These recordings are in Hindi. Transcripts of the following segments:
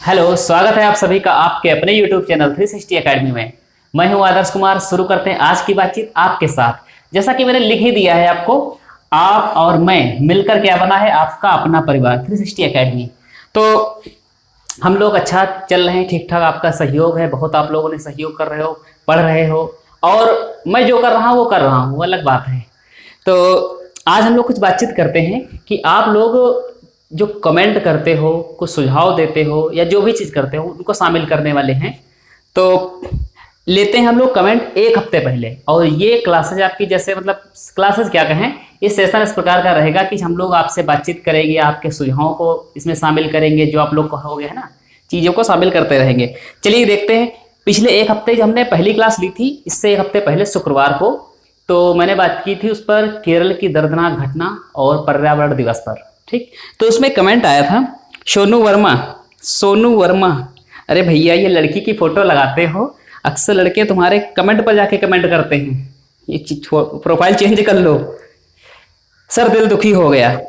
हेलो, स्वागत है आप सभी का आपके अपने YouTube चैनल 360 एकेडमी में। मैं हूं आदर्श कुमार। शुरू करते हैं आज की बातचीत आपके साथ। जैसा कि मैंने लिख ही दिया है आपको, आप और मैं मिलकर क्या बना है आपका अपना परिवार 360 एकेडमी। तो हम लोग अच्छा चल रहे हैं, ठीक ठाक। आपका सहयोग है, बहुत आप लोगों ने सहयोग कर रहे हो, पढ़ रहे हो, और मैं जो कर रहा हूँ वो कर रहा हूँ, वो अलग बात है। तो आज हम लोग कुछ बातचीत करते हैं कि आप लोग जो कमेंट करते हो, कुछ सुझाव देते हो, या जो भी चीज़ करते हो उनको शामिल करने वाले हैं। तो लेते हैं हम लोग कमेंट एक हफ्ते पहले। और ये क्लासेज आपकी, जैसे मतलब क्लासेज क्या कहें, ये सेशन इस प्रकार का रहेगा कि हम लोग आपसे बातचीत करेंगे, आपके सुझावों को इसमें शामिल करेंगे, जो आप लोग कहोगे है ना, चीज़ों को शामिल करते रहेंगे। चलिए देखते हैं। पिछले एक हफ्ते जो हमने पहली क्लास ली थी, इससे एक हफ्ते पहले शुक्रवार को, तो मैंने बात की थी उस पर केरल की दर्दनाक घटना और पर्यावरण दिवस पर। ठीक, तो उसमें कमेंट आया था सोनू वर्मा। अरे भैया, ये लड़की की फोटो लगाते हो, अक्सर लड़के तुम्हारे कमेंट पर जाके कमेंट करते हैं, ये प्रोफाइल चेंज कर लो। सर दिल दुखी हो गया,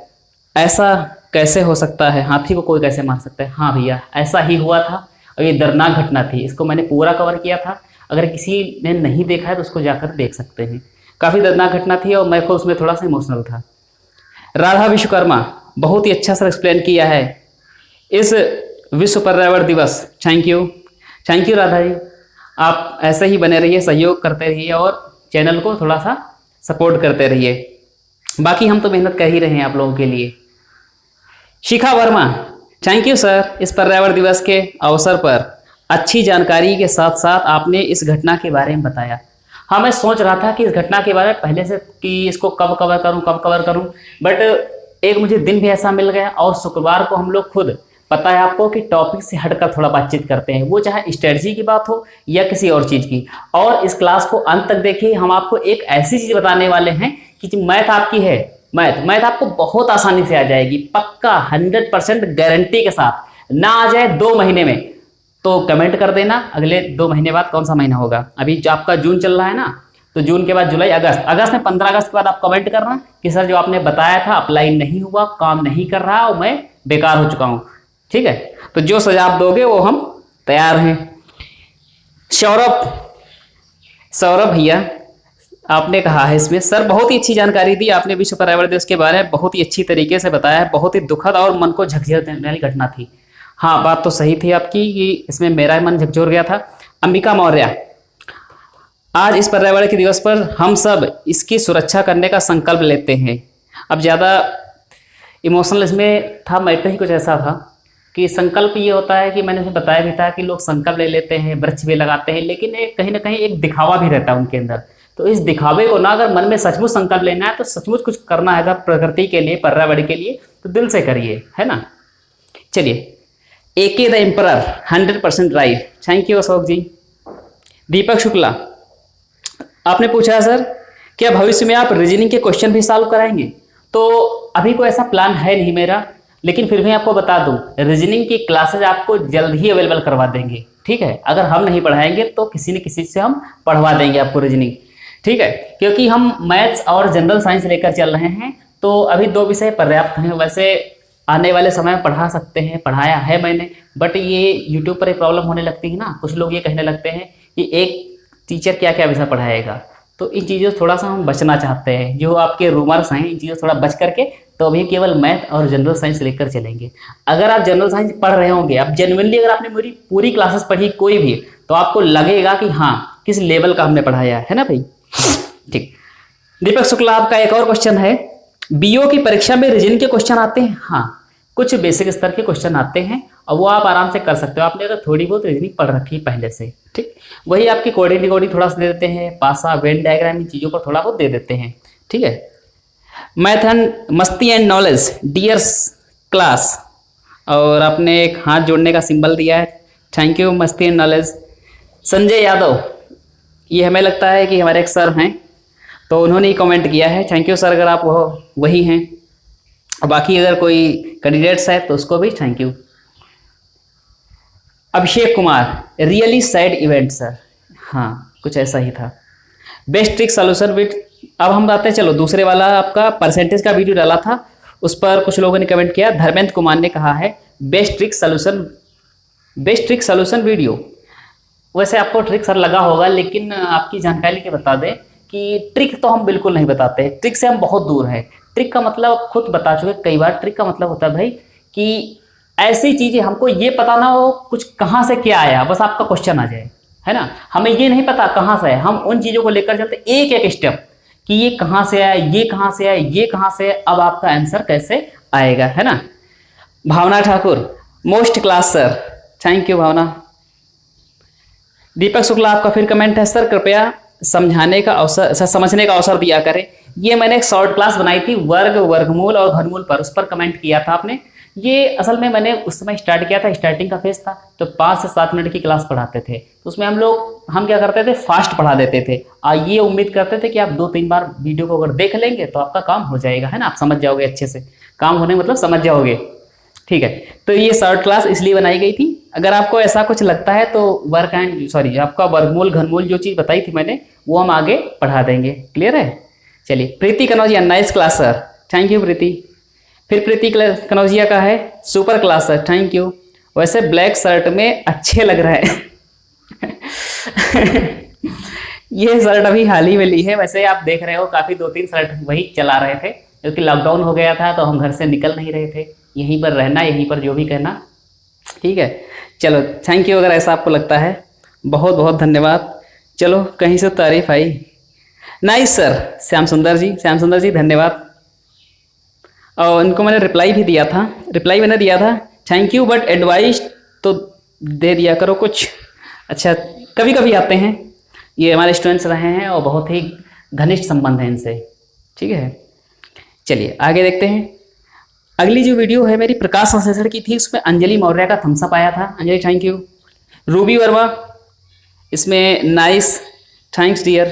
ऐसा कैसे हो सकता है, हाथी को कोई कैसे मार सकता है। हाँ भैया, ऐसा ही हुआ था और ये दर्दनाक घटना थी। इसको मैंने पूरा कवर किया था, अगर किसी ने नहीं देखा है तो उसको जाकर देख सकते हैं। काफ़ी दर्दनाक घटना थी और मैं को उसमें थोड़ा सा इमोशनल था। राधा विश्वकर्मा, बहुत ही अच्छा सर एक्सप्लेन किया है इस विश्व पर्यावरण दिवस। Thank you Radha ji. आप ऐसे ही बने रहिए, सहयोग करते रहिए और चैनल को थोड़ा सा सपोर्ट करते रहिए। बाकी हम तो मेहनत कर ही रहे हैं आप लोगों के लिए। शिखा वर्मा, थैंक यू सर, इस पर्यावरण दिवस के अवसर पर अच्छी जानकारी के साथ साथ आपने इस घटना के बारे में बताया। हाँ, मैं सोच रहा था कि इस घटना के बारे में पहले से कि इसको कब कवर करूं, बट एक मुझे दिन भी ऐसा मिल गया। और शुक्रवार को हम लोग खुद, पता है आपको, कि टॉपिक से हटकर थोड़ा बातचीत करते हैं, वो चाहे स्ट्रेटजी की बात हो या किसी और चीज़ की। और इस क्लास को अंत तक देखिए, हम आपको एक ऐसी चीज़ बताने वाले हैं कि मैथ आपकी है, मैथ आपको बहुत आसानी से आ जाएगी, पक्का 100% गारंटी के साथ। ना आ जाए 2 महीने में तो कमेंट कर देना, अगले 2 महीने बाद कौन सा महीना होगा, अभी जो आपका जून चल रहा है ना, तो जून के बाद जुलाई, अगस्त में 15 अगस्त के बाद आप कमेंट करना कि सर जो आपने बताया था अप्लाई नहीं हुआ, काम नहीं कर रहा और मैं बेकार हो चुका हूँ। ठीक है, तो जो सुझाव दोगे वो हम तैयार हैं। सौरभ भैया, आपने कहा है इसमें, सर बहुत ही अच्छी जानकारी दी आपने, विश्व पर्यावरण दिवस के बारे में बहुत ही अच्छी तरीके से बताया है, बहुत ही दुखद और मन को झकझोर देने वाली घटना थी। हाँ, बात तो सही थी आपकी कि इसमें मेरा मन झकझोर गया था। अंबिका मौर्य, आज इस पर्यावरण के दिवस पर हम सब इसकी सुरक्षा करने का संकल्प लेते हैं। अब ज़्यादा इमोशनल इसमें था, मैटर ही कुछ ऐसा था कि संकल्प ये होता है कि मैंने उसमें बताया भी था कि लोग संकल्प ले लेते हैं, वृक्ष भी लगाते हैं, लेकिन एक कहीं ना कहीं एक दिखावा भी रहता है उनके अंदर। तो इस दिखावे को ना, अगर मन में सचमुच संकल्प लेना है तो सचमुच कुछ करना है, अगर प्रकृति के लिए, पर्यावरण के लिए, तो दिल से करिए, है ना। चलिए, AK the emperor 100% right, thank you Ashok ji. Deepak Shukla, आपने पूछा सर क्या भविष्य में आप रीजनिंग के क्वेश्चन भी सॉल्व कराएंगे। तो अभी कोई ऐसा प्लान है नहीं मेरा, लेकिन फिर भी आपको बता दूं, रीजनिंग की क्लासेज आपको जल्द ही अवेलेबल करवा देंगे। ठीक है, अगर हम नहीं पढ़ाएंगे तो किसी न किसी से हम पढ़वा देंगे आपको रीजनिंग। ठीक है, क्योंकि हम मैथ्स और जनरल साइंस लेकर चल रहे हैं, तो अभी 2 विषय पर्याप्त हैं। वैसे आने वाले समय में पढ़ा सकते हैं, पढ़ाया है मैंने, बट ये यूट्यूब पर एक प्रॉब्लम होने लगती है ना, कुछ लोग ये कहने लगते हैं कि एक टीचर क्या क्या विषय पढ़ाएगा। तो इन चीज़ों से थोड़ा सा हम बचना चाहते हैं, जो आपके रूमर्स हैं इन चीज़ों से थोड़ा बच करके, तो अभी केवल मैथ और जनरल साइंस लेकर चलेंगे। अगर आप जनरल साइंस पढ़ रहे होंगे, अब जेन्युइनली अगर आपने मेरी पूरी क्लासेस पढ़ी कोई भी, तो आपको लगेगा कि हाँ किस लेवल का हमने पढ़ाया है ना भाई। ठीक, दीपक शुक्ला, आपका एक और क्वेश्चन है, BO की परीक्षा में रीजनिंग के क्वेश्चन आते हैं। हाँ, कुछ बेसिक स्तर के क्वेश्चन आते हैं और वो आप आराम से कर सकते हो, आपने अगर थोड़ी बहुत रीजनिंग पढ़ रखी पहले से। ठीक, वही आपकी कोडिंग थोड़ा सा दे देते हैं, पासा, वेन डायग्राम, इन चीज़ों पर थोड़ा बहुत दे देते हैं। ठीक है, मैथ एंड मस्ती एंड नॉलेज डियर क्लास, और आपने एक हाथ जोड़ने का सिंबल दिया है, थैंक यू मस्ती एंड नॉलेज। संजय यादव, ये हमें लगता है कि हमारे एक सर हैं, तो उन्होंने ही कमेंट किया है, थैंक यू सर, अगर आप वही हैं। बाकी अगर कोई कैंडिडेट्स है तो उसको भी thank you. Abhishek Kumar, really sad event sir. हाँ, कुछ ऐसा ही था। बेस्ट ट्रिक सोल्यूशन विद, अब हम आते हैं, चलो दूसरे वाला आपका परसेंटेज का वीडियो डाला था, उस पर कुछ लोगों ने कमेंट किया। धर्मेंद्र कुमार ने कहा है best trick solution best trick solution video. वैसे आपको ट्रिक सर लगा होगा, लेकिन आपकी जानकारी के बता दें कि ट्रिक तो हम बिल्कुल नहीं बताते, ट्रिक से हम बहुत दूर हैं। ट्रिक का मतलब आप खुद बता चुके कई बार, ट्रिक का मतलब होता है भाई कि ऐसी चीज़ें हमको ये पता ना हो कुछ कहाँ से क्या आया, बस आपका क्वेश्चन आ जाए, है ना। हमें ये नहीं पता कहाँ से है, हम उन चीज़ों को लेकर चलते एक एक स्टेप कि ये कहाँ से आया, ये कहाँ से आया, ये कहाँ से है, अब आपका आंसर कैसे आएगा, है ना। Bhavna Thakur, most class sir, thank you Bhavna. Deepak Shukla आपका फिर कमेंट है, सर कृपया समझाने का अवसर, समझने का अवसर दिया करें। ये मैंने एक शॉर्ट क्लास बनाई थी वर्ग, वर्गमूल और घनमूल पर, उस पर कमेंट किया था आपने। ये असल में मैंने उस समय स्टार्ट किया था, स्टार्टिंग का फेज था, तो 5 से 7 मिनट की क्लास पढ़ाते थे। तो उसमें हम क्या करते थे, फास्ट पढ़ा देते थे। ये उम्मीद करते थे कि आप 2-3 बार वीडियो को अगर देख लेंगे तो आपका काम हो जाएगा, है ना, आप समझ जाओगे अच्छे से। काम होने मतलब समझ जाओगे, ठीक है। तो ये शॉर्ट क्लास इसलिए बनाई गई थी। अगर आपको ऐसा कुछ लगता है तो आपका वर्गमूल घनमूल जो चीज़ बताई थी मैंने, वो हम आगे पढ़ा देंगे। क्लियर है। चलिए, Preeti Kanaujia, nice class sir, thank you Preeti. फिर प्रीति कनौजिया का है, super class sir, thank you. वैसे ब्लैक शर्ट में अच्छे लग रहा है ये शर्ट अभी हाल ही में ली है। वैसे आप देख रहे हो काफ़ी 2-3 शर्ट वही चला रहे थे, क्योंकि लॉकडाउन हो गया था तो हम घर से निकल नहीं रहे थे, यहीं पर रहना, यहीं पर जो भी कहना, ठीक है। चलो थैंक यू, अगर ऐसा आपको लगता है, बहुत बहुत धन्यवाद। चलो, कहीं से तारीफ आई, नाइस सर। श्याम सुंदर जी धन्यवाद। और इनको मैंने रिप्लाई भी दिया था, थैंक यू, बट एडवाइस तो दे दिया करो कुछ। अच्छा, कभी कभी आते हैं, ये हमारे स्टूडेंट्स रहे हैं और बहुत ही घनिष्ठ संबंध है इनसे, ठीक है। चलिए आगे देखते हैं। अगली जो वीडियो है मेरी प्रकाश संश्लेषण की थी, उसमें अंजलि मौर्य का थम्सअप आया था। Anjali thank you. Ruby Verma, इसमें नाइस, थैंक्स डियर।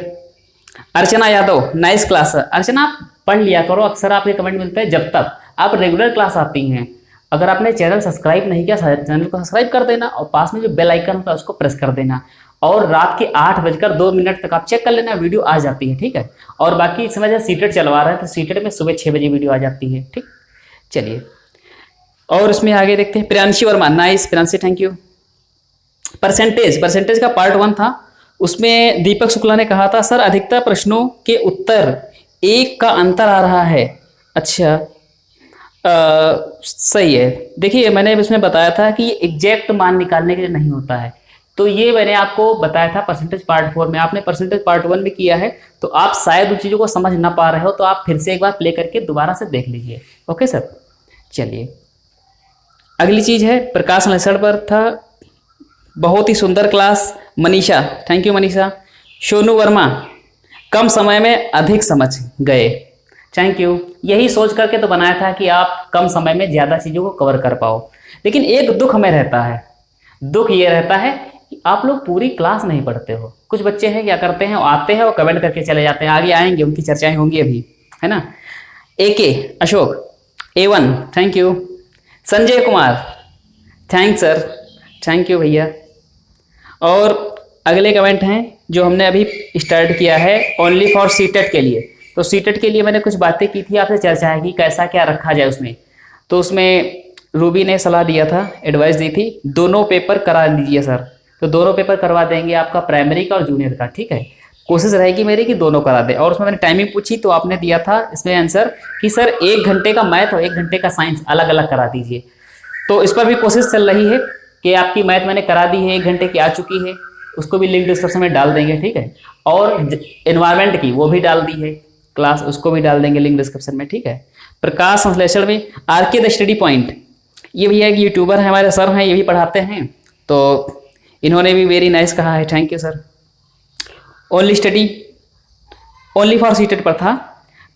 अर्चना यादव, नाइस क्लास। अर्चना, आप पढ़ लिया करो, अक्सर आपके कमेंट मिलते हैं। जब तक आप रेगुलर क्लास आती हैं, अगर आपने चैनल सब्सक्राइब नहीं किया, चैनल को सब्सक्राइब कर देना और पास में जो बेल आइकन होता है उसको प्रेस कर देना। और रात के 8:02 तक आप चेक कर लेना, वीडियो आ जाती है, ठीक है। और बाकी इस समय जब सीटेड चलवा रहे हैं तो सीटेड में सुबह 6 बजे वीडियो आ जाती है, ठीक। चलिए, और इसमें आगे देखते हैं। Priyanshi Verma, nice Priyanshi, thank you. Percentage का पार्ट 1 था, उसमें दीपक शुक्ला ने कहा था, सर अधिकतर प्रश्नों के उत्तर 1 का अंतर आ रहा है। अच्छा, सही है। देखिए, मैंने इसमें बताया था कि एग्जैक्ट मान निकालने के लिए नहीं होता है, तो ये मैंने आपको बताया था परसेंटेज पार्ट 4 में। आपने परसेंटेज पार्ट 1 में किया है, तो आप शायद उन चीज़ों को समझ ना पा रहे हो, तो आप फिर से एक बार प्ले करके दोबारा से देख लीजिए। Okay sir. चलिए, अगली चीज़ है प्रकाश संश्लेषण पर था, बहुत ही सुंदर class. Manisha, thank you Manisha. Sonu Verma, कम समय में अधिक समझ गए, थैंक यू। यही सोच करके तो बनाया था कि आप कम समय में ज़्यादा चीज़ों को कवर कर पाओ। लेकिन एक दुख हमें रहता है, दुख ये रहता है कि आप लोग पूरी क्लास नहीं पढ़ते हो। कुछ बच्चे हैं क्या करते हैं, आते हैं और कमेंट करके चले जाते हैं, आगे आएंगे, उनकी चर्चाएं होंगी अभी, है ना। AK Ashok, A1, thank you. Sanjay Kumar, thank sir, thank you भैया। और अगले कमेंट हैं जो हमने अभी स्टार्ट किया है, ओनली फॉर सीटेट के लिए। तो सीटेट के लिए मैंने कुछ बातें की थी, आपसे चर्चा है कि कैसा क्या रखा जाए उसमें। तो उसमें रूबी ने सलाह दिया था, एडवाइस दी थी, दोनों पेपर करा लीजिए सर। तो दोनों पेपर करवा देंगे, आपका प्राइमरी का और जूनियर का, ठीक है। कोशिश रहेगी मेरी कि दोनों करा दे। और उसमें मैंने टाइमिंग पूछी तो आपने दिया था इसमें आंसर कि सर 1 घंटे का मैथ और 1 घंटे का साइंस अलग अलग करा दीजिए। तो इस पर भी कोशिश चल रही है कि आपकी मैथ मैंने करा दी है, 1 घंटे की आ चुकी है, उसको भी लिंक डिस्क्रिप्शन में डाल देंगे, ठीक है। और एनवायरमेंट की वो भी डाल दी है क्लास, उसको भी डाल देंगे लिंक डिस्क्रिप्शन में, ठीक है। प्रकाश संश्लेषण में RK द स्टडी पॉइंट, ये भैया एक यूट्यूबर है, हमारे सर हैं, ये भी पढ़ाते हैं, तो इन्होंने भी वेरी नाइस कहा है, thank you sir. Only for seated पर था।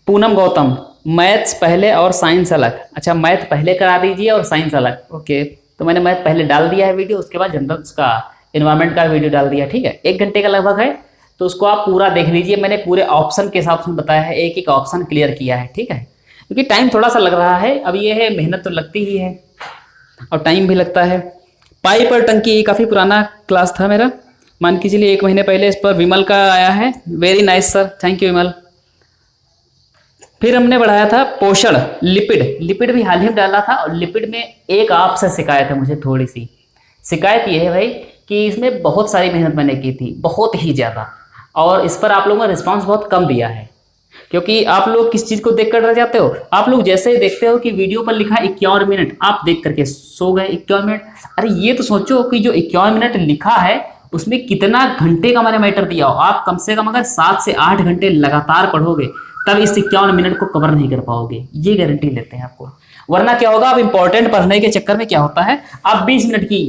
पूनम गौतम, मैथ्स पहले और साइंस अलग। अच्छा, मैथ पहले करा दीजिए और साइंस अलग, ओके। तो मैंने मैथ पहले डाल दिया है वीडियो, उसके बाद जनरल का एनवायरमेंट का वीडियो डाल दिया, ठीक है। 1 घंटे का लगभग है, तो उसको आप पूरा देख लीजिए। मैंने पूरे ऑप्शन के हिसाब से बताया है, एक एक ऑप्शन क्लियर किया है, ठीक है। क्योंकि टाइम थोड़ा सा लग रहा है, अब ये है, मेहनत तो लगती ही है और टाइम भी लगता है। पाइप और टंकी, ये काफ़ी पुराना क्लास था मेरा, मान के चलिए 1 महीने पहले। इस पर विमल का आया है, very nice sir, thank you Vimal. फिर हमने बढ़ाया था पोषण, लिपिड भी हाल ही में डाला था। और लिपिड में एक आपसे शिकायत है मुझे, थोड़ी सी शिकायत ये है भाई कि इसमें बहुत सारी मेहनत मैंने की थी, बहुत ही ज़्यादा, और इस पर आप लोगों ने रिस्पांस बहुत कम दिया है। क्योंकि आप लोग किस चीज़ को देख कर रह जाते हो, आप लोग जैसे ही देखते हो कि वीडियो पर लिखा 51 मिनट, आप देख करके सो गए 51 मिनट। अरे ये तो सोचो कि जो 51 मिनट लिखा है उसमें कितना घंटे का मैंने मैटर दिया हो। आप कम से कम अगर 7 से 8 घंटे लगातार पढ़ोगे तब इस 51 मिनट को कवर नहीं कर पाओगे, ये गारंटी लेते हैं आपको। वरना क्या होगा, आप इंपॉर्टेंट पढ़ने के चक्कर में क्या होता है, आप 20 मिनट की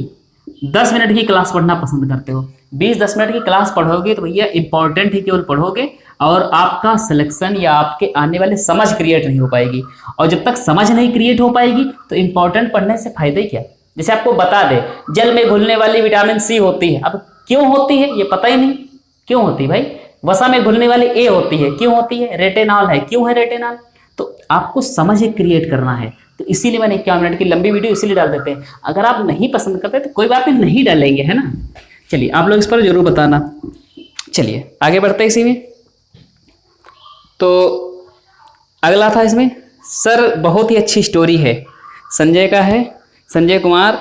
10 मिनट की क्लास पढ़ना पसंद करते हो। 20-10 मिनट की क्लास पढ़ोगे तो भैया इंपॉर्टेंट ही केवल पढ़ोगे, और आपका सिलेक्शन या आपके आने वाले समझ क्रिएट नहीं हो पाएगी। और जब तक समझ नहीं क्रिएट हो पाएगी तो इंपॉर्टेंट पढ़ने से फायदा ही क्या। जैसे आपको बता दे, जल में घुलने वाली विटामिन सी होती है, अब क्यों होती है ये पता ही नहीं, क्यों होती भाई। वसा में घुलने वाली ए होती है, क्यों होती है। रेटेनॉल है, क्यों है रेटेनॉल। तो आपको समझ क्रिएट करना है, तो इसीलिए मैंने 51 मिनट की लंबी वीडियो इसीलिए डाल देते हैं। अगर आप नहीं पसंद करते तो कोई बात नहीं डालेंगे, है ना। चलिए आप लोग इस पर जरूर बताना। चलिए आगे बढ़ते हैं इसी में। तो अगला था इसमें, सर बहुत ही अच्छी स्टोरी है, संजय का है, संजय कुमार,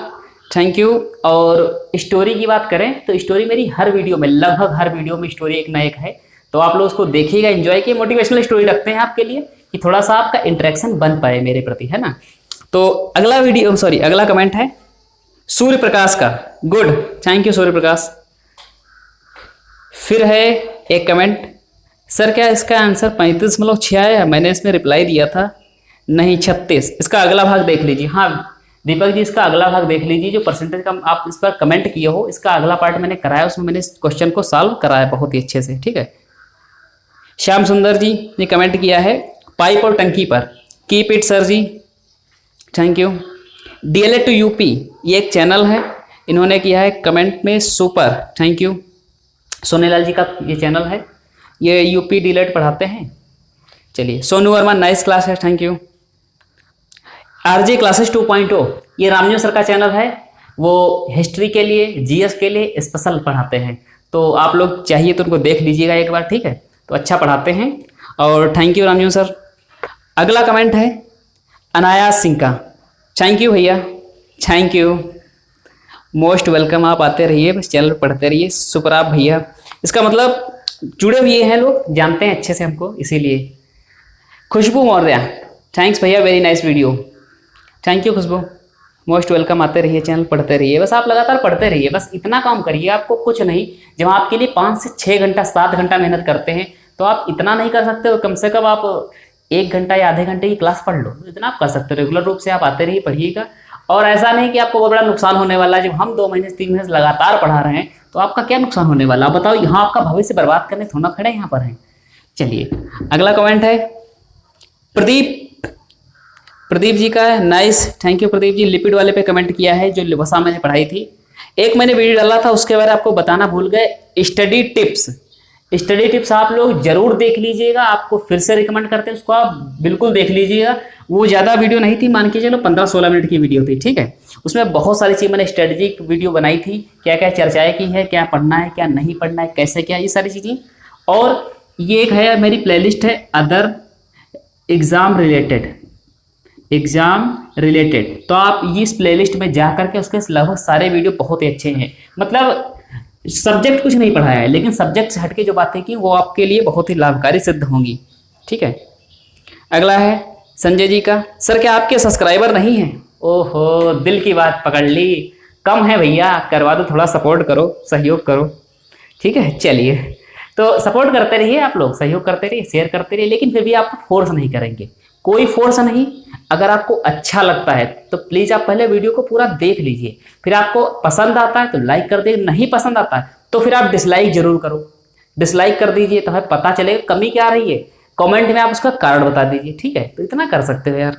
थैंक यू। और स्टोरी की बात करें तो स्टोरी मेरी हर वीडियो में, लगभग हर वीडियो में स्टोरी एक ना एक है, तो आप लोग उसको देखिएगा, एंजॉय कीजिए। मोटिवेशनल स्टोरी रखते हैं आपके लिए कि थोड़ा सा आपका इंटरेक्शन बन पाए मेरे प्रति, है ना। तो अगला वीडियो अगला कमेंट है सूर्य प्रकाश का, good, thank you Surya Prakash. फिर है एक कमेंट, सर क्या इसका आंसर 35.6 आया, मैंने इसमें रिप्लाई दिया था नहीं 36। इसका अगला भाग देख लीजिए। हाँ दीपक जी, इसका अगला भाग देख लीजिए, जो परसेंटेज का आप इस पर कमेंट किए हो, इसका अगला पार्ट मैंने कराया, उसमें मैंने इस क्वेश्चन को सॉल्व कराया बहुत ही अच्छे से, ठीक है। श्याम सुंदर जी ने कमेंट किया है पाइप और टंकी पर, keep it sir ji, thank you. DLA to UP, ये एक चैनल है, इन्होंने किया है कमेंट में super, thank you. Sonelal ji का ये चैनल है, ये यूपी DLA पढ़ाते हैं। चलिए सोनू वर्मा, नाइस क्लास है, थैंक यू। RJ क्लासेस 2.0, ये रामजो सर का चैनल है, वो हिस्ट्री के लिए, GS के लिए स्पेशल पढ़ाते हैं, तो आप लोग चाहिए तो उनको देख लीजिएगा एक बार, ठीक है। तो अच्छा पढ़ाते हैं, और थैंक यू रामजो सर। अगला कमेंट है अनायास सिंह का, थैंक यू भैया, थैंक यू, मोस्ट वेलकम। आप आते रहिए, बस चैनल पढ़ते रहिए। सुपराब भैया, इसका मतलब जुड़े हुए हैं लोग, जानते हैं अच्छे से हमको, इसीलिए। खुशबू मौर्य, थैंक्स भैया, very nice video, thank you Khushboo, most welcome. आते रहिए, चैनल पढ़ते रहिए, बस आप लगातार पढ़ते रहिए, बस इतना काम करिए, आपको कुछ नहीं। जब आपके लिए 5 से 6 घंटा 7 घंटा मेहनत करते हैं तो आप इतना नहीं कर सकते हो, कम से कम आप 1 घंटा या आधे घंटे की क्लास पढ़ लो, इतना आप कर सकते हो। रेगुलर रूप से आप आते रहिए, पढ़िएगा। और ऐसा नहीं कि आपको बहुत बड़ा नुकसान होने वाला है, जब हम 2 महीने 3 महीने लगातार पढ़ा रहे हैं तो आपका क्या नुकसान होने वाला, आप बताओ। यहाँ आपका भविष्य बर्बाद करने थोड़ा खड़े यहाँ पर हैं। चलिए अगला कमेंट है प्रदीप जी का, nice, thank you Pradeep ji. Lipid वाले पे कमेंट किया है, जो वसा मैंने पढ़ाई थी। एक मैंने वीडियो डाला था, उसके बारे में आपको बताना भूल गए, स्टडी टिप्स आप लोग जरूर देख लीजिएगा, आपको फिर से रिकमेंड करते हैं, उसको आप बिल्कुल देख लीजिएगा। वो ज़्यादा वीडियो नहीं थी, मान के चलो 15-16 मिनट की वीडियो थी, ठीक है। उसमें बहुत सारी चीज़ मैंने स्ट्रेटेजिक वीडियो बनाई थी, क्या क्या चर्चाएं की है, क्या पढ़ना है क्या नहीं पढ़ना है, कैसे क्या, ये सारी चीज़ें। और ये एक है मेरी प्लेलिस्ट है अदर एग्ज़ाम रिलेटेड, तो आप इस प्लेलिस्ट में जा करके उसके लगभग सारे वीडियो बहुत ही अच्छे हैं। मतलब सब्जेक्ट कुछ नहीं पढ़ाया है, लेकिन सब्जेक्ट से हटके जो बातें की वो आपके लिए बहुत ही लाभकारी सिद्ध होंगी, ठीक है। अगला है संजय जी का, सर क्या आपके सब्सक्राइबर नहीं हैं? ओहो, दिल की बात पकड़ ली, कम है भैया, करवा दो, थोड़ा सपोर्ट करो, सहयोग करो, ठीक है। चलिए तो सपोर्ट करते रहिए, आप लोग सहयोग करते रहिए, शेयर करते रहिए, लेकिन फिर भी आप फोर्स नहीं करेंगे, कोई फोर्स नहीं। अगर आपको अच्छा लगता है तो प्लीज़ आप पहले वीडियो को पूरा देख लीजिए, फिर आपको पसंद आता है तो लाइक कर दीजिए, नहीं पसंद आता है तो फिर आप डिसलाइक जरूर करो, डिसलाइक कर दीजिए, तो हमें पता चलेगा कमी क्या आ रही है। कमेंट में आप उसका कारण बता दीजिए, ठीक है। तो इतना कर सकते हो यार।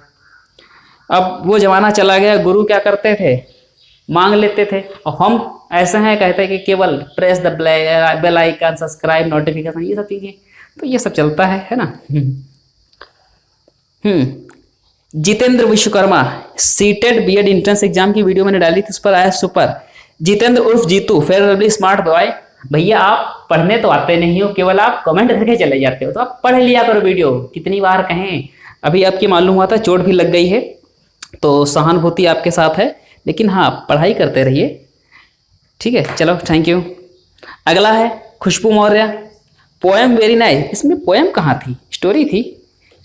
अब वो जमाना चला गया, गुरु क्या करते थे, मांग लेते थे, और हम ऐसे हैं कहते हैं कि केवल press the bell icon, subscribe, notification, ये सब चीज़ें, तो ये सब चलता है ना। जितेंद्र विश्वकर्मा, सीटेड बीएड एंट्रेंस एग्जाम की वीडियो मैंने डाली थी, उस पर आया सुपर। जितेंद्र उर्फ Jeetu, fair lovely smart boy, भैया आप पढ़ने तो आते नहीं हो, केवल आप कमेंट करके चले जाते हो, तो आप पढ़ लिया करो वीडियो, कितनी बार कहें। अभी आपकी मालूम हुआ था चोट भी लग गई है, तो सहानुभूति आपके साथ है, लेकिन हाँ पढ़ाई करते रहिए। ठीक है, चलो थैंक यू। अगला है खुशबू मौर्य, पोएम वेरी नाइस। इसमें पोएम कहाँ थी, स्टोरी थी।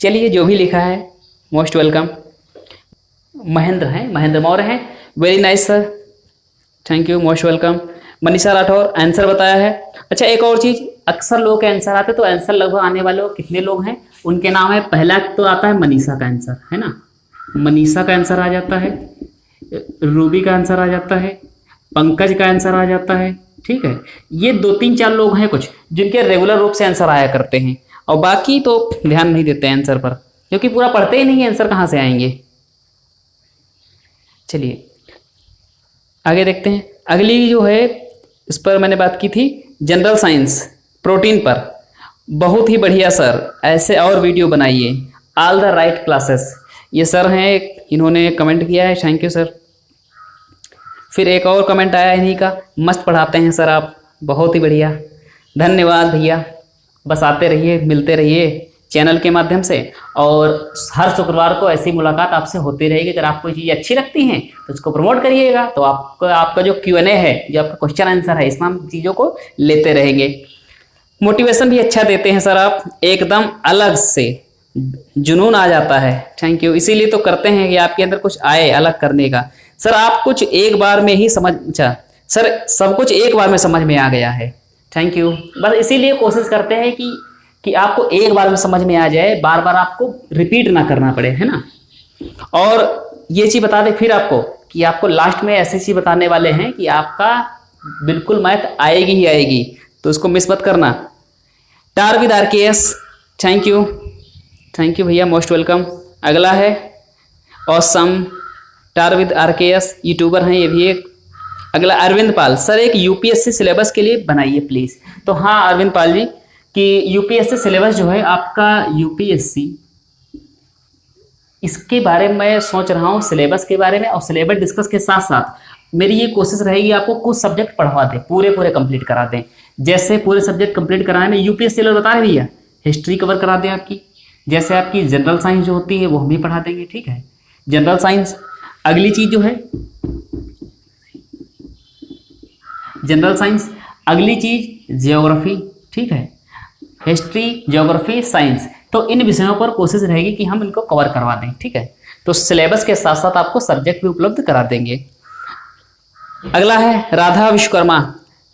चलिए जो भी लिखा है मोस्ट वेलकम। महेंद्र हैं, महेंद्र मौर्य हैं, very nice sir, thank you, most welcome. Manisha Rathore answer बताया है। अच्छा एक और चीज़, अक्सर लोगों के आंसर आते, तो आंसर लगभग आने वाले कितने लोग हैं उनके नाम है। पहला तो आता है मनीषा का आंसर, है ना, मनीषा का आंसर आ जाता है, रूबी का आंसर आ जाता है, पंकज का आंसर आ जाता है। ठीक है, ये 2-3-4 लोग हैं कुछ जिनके रेगुलर रूप से आंसर आया करते हैं, और बाकी तो ध्यान नहीं देते हैं आंसर पर, क्योंकि पूरा पढ़ते ही नहीं है, आंसर कहाँ से आएंगे। चलिए आगे देखते हैं। अगली जो है इस पर मैंने बात की थी, जनरल साइंस प्रोटीन पर। बहुत ही बढ़िया सर, ऐसे और वीडियो बनाइए, ऑल द राइट क्लासेस। ये सर हैं, इन्होंने कमेंट किया है, थैंक यू सर। फिर एक और कमेंट आया इन्हीं का, मस्त पढ़ाते हैं सर आप, बहुत ही बढ़िया, धन्यवाद भैया। बस आते रहिए, मिलते रहिए चैनल के माध्यम से, और हर शुक्रवार को ऐसी मुलाकात आपसे होती रहेगी। अगर आपको चीज़ अच्छी लगती हैं तो उसको प्रमोट करिएगा, तो आपका जो Q&A है, जो आपका क्वेश्चन आंसर है, इसमें हम चीज़ों को लेते रहेंगे। मोटिवेशन भी अच्छा देते हैं सर आप, एकदम अलग से जुनून आ जाता है, थैंक यू। इसीलिए तो करते हैं कि आपके अंदर कुछ आए अलग करने का। सर आप कुछ एक बार में ही समझ, अच्छा सर सब कुछ एक बार में समझ में आ गया है, थैंक यू। बस इसीलिए कोशिश करते हैं कि आपको एक बार में समझ में आ जाए, बार बार आपको रिपीट ना करना पड़े, है ना। और ये चीज़ बता दें फिर आपको कि आपको लास्ट में ऐसी चीज़ बताने वाले हैं कि आपका बिल्कुल मैथ आएगी ही आएगी, तो उसको मिस मत करना। Tar with RKS, thank you, thank you भैया, मोस्ट वेलकम। अगला है awesome, tar with RKS YouTuber हैं ये भी एक। अगला अरविंद पाल, सर एक UPSC सिलेबस के लिए बनाइए प्लीज़। तो हाँ अरविंद पाल जी, कि UPSC सिलेबस जो है आपका UPSC, इसके बारे में मैं सोच रहा हूँ, सिलेबस के बारे में, और सिलेबस डिस्कस के साथ साथ मेरी ये कोशिश रहेगी आपको कुछ सब्जेक्ट पढ़वा दें, पूरे कंप्लीट करा दें। जैसे पूरे सब्जेक्ट कंप्लीट कराने में UPSC सिलेबस बता रहे भैया, हिस्ट्री कवर करा दें आपकी, जैसे आपकी जनरल साइंस जो होती है वो हम भी पढ़ा देंगे, ठीक है, जनरल साइंस। अगली चीज़ जो है जनरल साइंस, अगली चीज़ जियोग्राफी, ठीक है, हिस्ट्री, ज्योग्राफी, साइंस। तो इन विषयों पर कोशिश रहेगी कि हम इनको कवर करवा दें, ठीक है। तो सिलेबस के साथ साथ आपको सब्जेक्ट भी उपलब्ध करा देंगे। अगला है Radha Vishwakarma,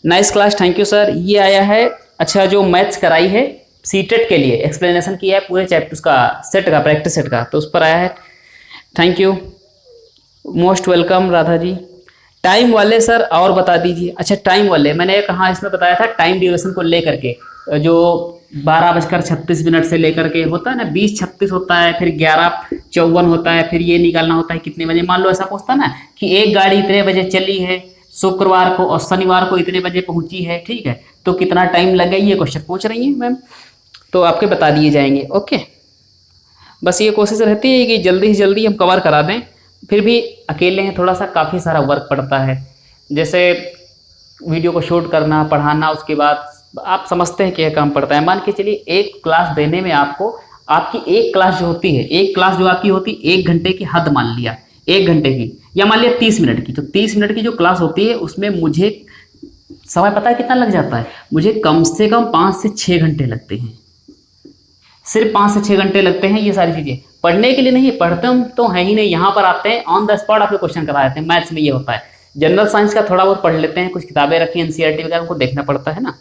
nice class, thank you sir. ये आया है, अच्छा जो मैथ्स कराई है सीटेट के लिए, एक्सप्लेनेशन किया है पूरे चैप्टर्स का, सेट का, प्रैक्टिस सेट का, तो उस पर आया है, thank you, most welcome Radha ji. Time वाले सर और बता दीजिए। अच्छा टाइम वाले मैंने कहाँ इसमें बताया था, टाइम ड्यूरेशन को लेकर के, जो 12:36 से लेकर के होता है ना, 20:36 होता है, फिर 11:54 होता है, फिर ये निकालना होता है कितने बजे। मान लो ऐसा पूछता ना कि एक गाड़ी इतने बजे चली है शुक्रवार को और शनिवार को इतने बजे पहुंची है, ठीक है, तो कितना टाइम लगे, ये क्वेश्चन पूछ रही हैं मैम, तो आपके बता दिए जाएंगे। ओके, बस ये कोशिश रहती है कि जल्दी से जल्दी हम कवर करा दें। फिर भी अकेले हैं, थोड़ा सा काफ़ी सारा वर्क पड़ता है, जैसे वीडियो को शूट करना, पढ़ाना, उसके बाद आप समझते हैं क्या काम पड़ता है। मान के चलिए एक क्लास देने में आपको, आपकी एक क्लास जो होती है, एक क्लास जो आपकी होती है 1 घंटे की, हद मान लिया 1 घंटे की, या मान लिया 30 मिनट की, तो 30 मिनट की जो क्लास होती है उसमें मुझे समय पता है कितना लग जाता है, मुझे कम से कम 5 से 6 घंटे लगते हैं, सिर्फ 5 से 6 घंटे लगते हैं। ये सारी चीज़ें पढ़ने के लिए नहीं, पढ़ते हम तो है ही नहीं, यहाँ पर आते हैं ऑन द स्पॉट आपके क्वेश्चन करा देते हैं। मैथ्स में ये होता है, जनरल साइंस का थोड़ा बहुत पढ़ लेते हैं, कुछ किताबें रखी NCERT वगैरह उनको देखना पड़ता है ना,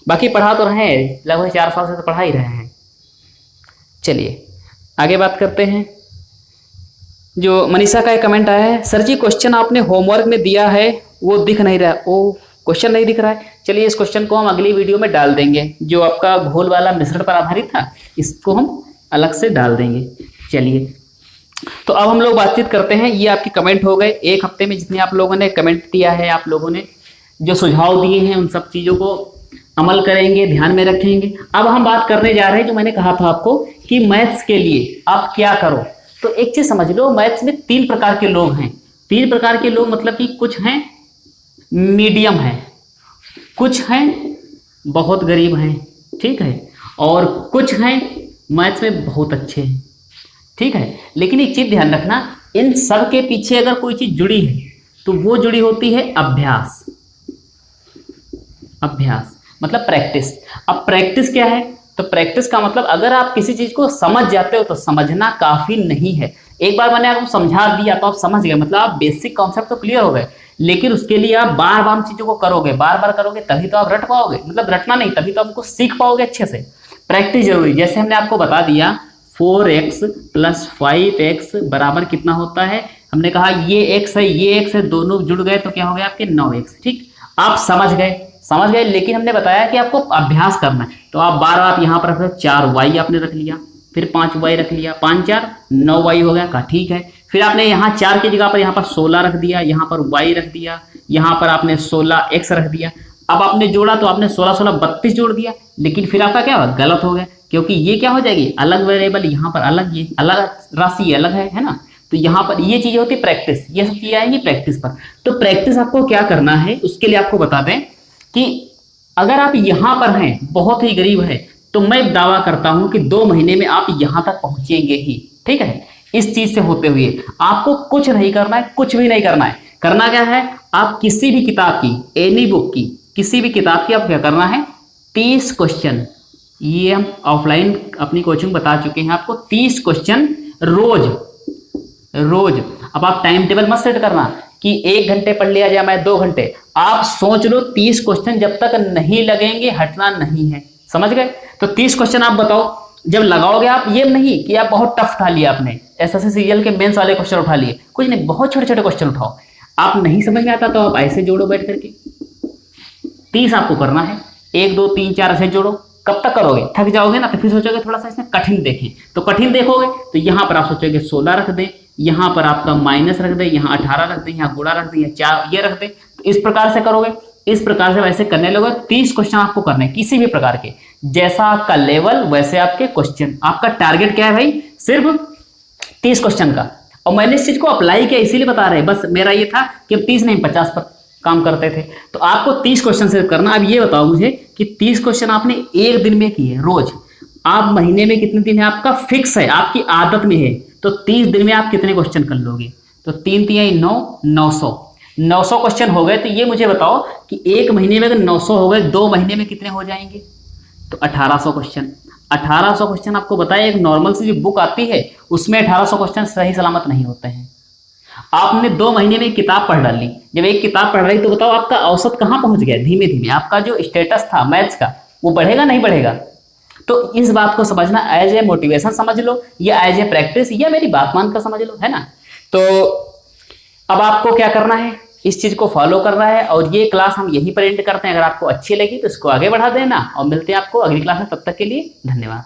बाकी पढ़ा तो रहे हैं, लगभग 4 साल से तो पढ़ा ही रहे हैं। चलिए आगे बात करते हैं। जो मनीषा का एक कमेंट आया है, सर जी क्वेश्चन आपने होमवर्क में दिया है वो दिख नहीं रहा है। ओ क्वेश्चन नहीं दिख रहा है, चलिए इस क्वेश्चन को हम अगली वीडियो में डाल देंगे, जो आपका घोल वाला मिश्रण पर आधारित था, इसको हम अलग से डाल देंगे। चलिए तो अब हम लोग बातचीत करते हैं। ये आपके कमेंट हो गए, एक हफ्ते में जितने आप लोगों ने कमेंट दिया है, आप लोगों ने जो सुझाव दिए हैं, उन सब चीज़ों को अमल करेंगे, ध्यान में रखेंगे। अब हम बात करने जा रहे हैं, जो मैंने कहा था आपको कि मैथ्स के लिए आप क्या करो। तो एक चीज़ समझ लो, मैथ्स में 3 प्रकार के लोग हैं। 3 प्रकार के लोग मतलब कि कुछ हैं मीडियम हैं, कुछ हैं बहुत गरीब हैं, ठीक है, और कुछ हैं मैथ्स में बहुत अच्छे हैं, ठीक है। लेकिन एक चीज़ ध्यान रखना, इन सब के पीछे अगर कोई चीज़ जुड़ी है तो वो जुड़ी होती है अभ्यास। अभ्यास मतलब प्रैक्टिस। अब प्रैक्टिस क्या है? तो प्रैक्टिस का मतलब अगर आप किसी चीज को समझ जाते हो तो समझना काफी नहीं है। एक बार मैंने आपको समझा दिया तो आप समझ गए, मतलब आप बेसिक कॉन्सेप्ट तो क्लियर हो गए, लेकिन उसके लिए आप बार बार चीजों को करोगे, बार बार करोगे, तभी तो आप रट पाओगे, मतलब रटना नहीं, तभी तो आपको सीख पाओगे अच्छे से। प्रैक्टिस जरूरी। जैसे हमने आपको बता दिया 4x + 5x बराबर कितना होता है, हमने कहा ये x है ये x है, दोनों जुड़ गए तो क्या हो गया आपके 9x। ठीक, आप समझ गए, लेकिन हमने बताया कि आपको अभ्यास करना है, तो आप बार आप यहाँ पर 4y आपने रख लिया, फिर 5y रख लिया, 5 4 9y हो गया, कहा ठीक है। फिर आपने यहाँ 4 की जगह पर यहाँ पर 16 रख दिया, यहाँ पर y रख दिया, यहाँ पर आपने 16x रख दिया। अब आपने जोड़ा तो आपने 16 16 32 जोड़ दिया, लेकिन फिर आपका क्या हुआ, गलत हो गया, क्योंकि ये क्या हो जाएगी अलग वेरिएबल, यहाँ पर अलग, ये अलग राशि, ये अलग है ना। तो यहाँ पर ये चीजें होती है प्रैक्टिस, ये सब चीजें आएंगी प्रैक्टिस पर। तो प्रैक्टिस आपको क्या करना है, उसके लिए आपको बता दें कि अगर आप यहाँ पर हैं, बहुत ही गरीब है, तो मैं दावा करता हूं कि 2 महीने में आप यहां तक पहुंचेंगे ही। ठीक है, इस चीज से होते हुए आपको कुछ नहीं करना है, कुछ भी नहीं करना है। करना क्या है, आप किसी भी किताब की, एनी बुक की, किसी भी किताब की आप क्या करना है, 30 क्वेश्चन, ये हम ऑफलाइन अपनी कोचिंग बता चुके हैं आपको, 30 क्वेश्चन रोज। अब आप टाइम टेबल मत सेट करना कि 1 घंटे पढ़ लिया जाए मैं 2 घंटे, आप सोच लो 30 क्वेश्चन जब तक नहीं लगेंगे हटना नहीं है। समझ गए? तो 30 क्वेश्चन आप बताओ, जब लगाओगे आप, ये नहीं कि आप बहुत टफ उठा लिया, आपने एसएससी सीरियल के मेंस वाले क्वेश्चन उठा लिए, कुछ नहीं, बहुत छोटे छोटे क्वेश्चन उठाओ। आप नहीं समझ में आता तो आप ऐसे जोड़ो बैठ करके, 30 आपको करना है, 1 2 3 4 ऐसे जोड़ो। कब तक करोगे, थक जाओगे ना, तो फिर सोचोगे थोड़ा सा इसमें कठिन देखें, तो कठिन देखोगे तो यहाँ पर आप सोचोगे 16 रख दें, यहाँ पर आपका माइनस रख दें, यहाँ 18 रख दें, यहाँ गुणा रख दें, यहाँ 4 ये रख दें, तो इस प्रकार से करोगे। इस प्रकार से वैसे करने लोगे, 30 क्वेश्चन आपको करने किसी भी प्रकार के, जैसा आपका लेवल वैसे आपके क्वेश्चन। आपका टारगेट क्या है भाई, सिर्फ 30 क्वेश्चन का। और मैंने इस चीज को अप्लाई किया इसीलिए बता रहे हैं, बस मेरा ये था कि अब 30 नहीं 50 पर काम करते थे, तो आपको 30 क्वेश्चन से करना। अब ये बताओ मुझे कि 30 क्वेश्चन आपने एक दिन में किए रोज, आप महीने में कितने दिन है आपका फिक्स है, आपकी आदत में है, तो 30 दिन में आप कितने क्वेश्चन कर लोगे, तो 3 3 9 900 क्वेश्चन हो गए। तो ये मुझे बताओ कि एक महीने में अगर 900 हो गए, 2 महीने में कितने हो जाएंगे, तो 1800 क्वेश्चन। 1800 क्वेश्चन आपको बताया, एक नॉर्मल सी जो बुक आती है उसमें 1800 क्वेश्चन सही सलामत नहीं होते हैं। आपने 2 महीने में किताब पढ़ डाली, जब एक किताब पढ़ रही तो बताओ आपका औसत कहाँ पहुंच गया, धीमे धीमे आपका जो स्टेटस था मैथ्स का वो बढ़ेगा नहीं बढ़ेगा। तो इस बात को समझना, एज ए मोटिवेशन समझ लो या एज ए प्रैक्टिस, या मेरी बात मानकर समझ लो, है ना। तो अब आपको क्या करना है, इस चीज को फॉलो करना है, और ये क्लास हम यहीं पर एंड करते हैं। अगर आपको अच्छी लगी तो इसको आगे बढ़ा देना, और मिलते हैं आपको अगली क्लास में, तब तक के लिए धन्यवाद।